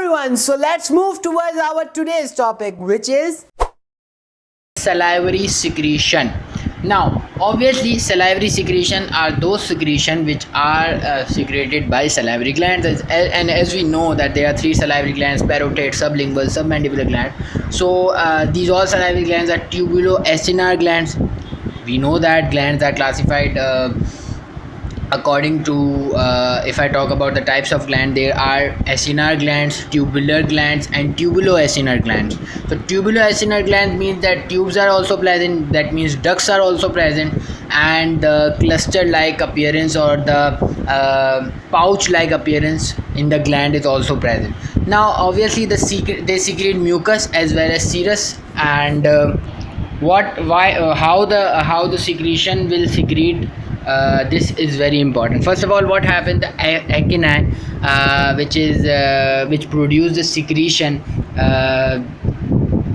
everyone, so let's move towards our today's topic, which is salivary secretion. Now, obviously, salivary secretion are those secretion which are secreted by salivary glands, and as we know that there are three salivary glands: parotid, sublingual, submandibular gland. So, these all salivary glands are tubuloacinar glands. We know that glands are classified according to if I talk about the types of gland, there are acinar glands, tubular glands, and tubuloacinar glands. So tubuloacinar glands means that tubes are also present, that means ducts are also present, and the cluster like appearance or the pouch like appearance in the gland is also present. Now obviously they secrete mucus as well as serous, and how the secretion will secrete, this is very important. First of all, what happens, the acini, which produce the secretion,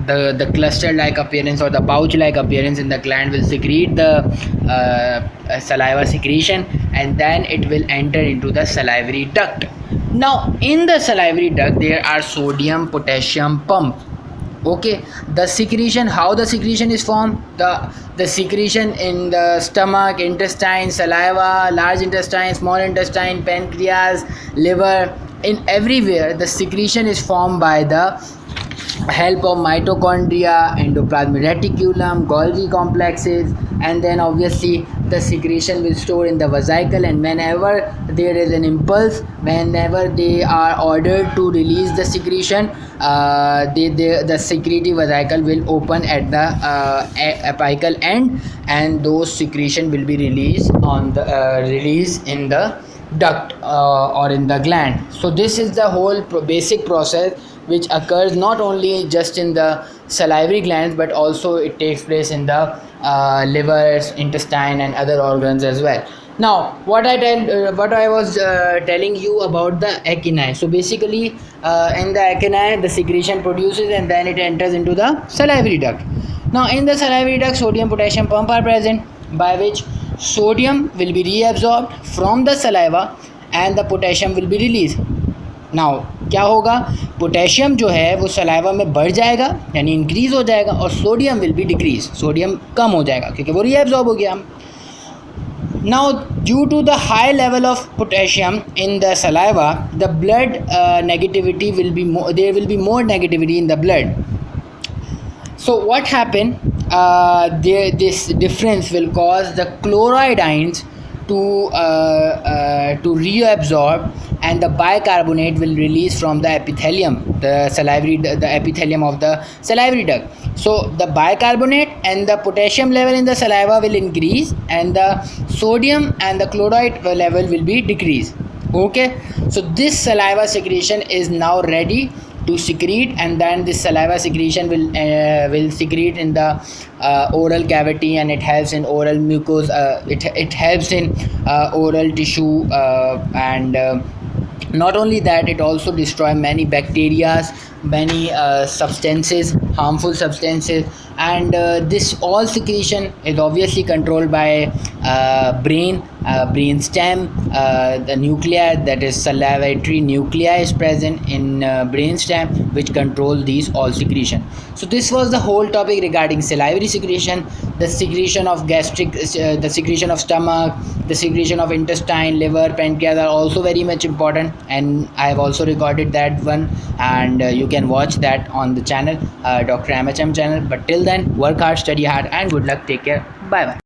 the cluster like appearance or the pouch like appearance in the gland will secrete the saliva secretion, and then it will enter into the salivary duct. Now in the salivary duct there are sodium potassium pump. Okay, the secretion, how the secretion is formed, the secretion in the stomach, intestine, saliva, large intestine, small intestine, pancreas, liver, in everywhere the secretion is formed by the help of mitochondria, endoplasmic reticulum, Golgi complexes, and then obviously the secretion will store in the vesicle, and whenever there is an impulse, whenever they are ordered to release the secretion, the secretory vesicle will open at the apical end, and those secretion will be released on the release in the duct or in the gland. So this is the whole basic process which occurs not only just in the salivary glands, but also it takes place in the liver, intestine, and other organs as well. Now what I was telling you about the acini. So basically in the acini the secretion produces and then it enters into the salivary duct. Now in the salivary duct sodium potassium pump are present, by which sodium will be reabsorbed from the saliva and the potassium will be released. Now क्या होगा, potassium जो है वो saliva में बढ़ जाएगा यानी increase हो जाएगा, और sodium will be decrease, sodium कम हो जाएगा क्योंकि वो रीएब्जॉर्ब हो गया. Now due to the high level of potassium in the saliva, the blood negativity will be more, there will be more negativity in the blood. So what happened, this difference will cause the chloride ions to reabsorb, and the bicarbonate will release from the epithelium, the epithelium of the salivary duct. So the bicarbonate and the potassium level in the saliva will increase, and the sodium and the chloride level will be decreased. Okay, so this saliva secretion is now ready to secrete, and then this saliva secretion will secrete in the oral cavity, and it helps in oral mucosa, it helps in oral tissue, and not only that, it also destroys many bacteria, many substances, harmful substances, and this all secretion is obviously controlled by brain stem, the nuclei, that is salivatory nuclei is present in brain stem, which control these all secretion. So this was the whole topic regarding salivary secretion, the secretion of gastric, the secretion of stomach, the secretion of intestine, liver, pancreas are also very much important, and I have also recorded that one, and you can watch that on the channel, Dr. MHM channel. But till then, work hard, study hard, and good luck. Take care. Bye bye.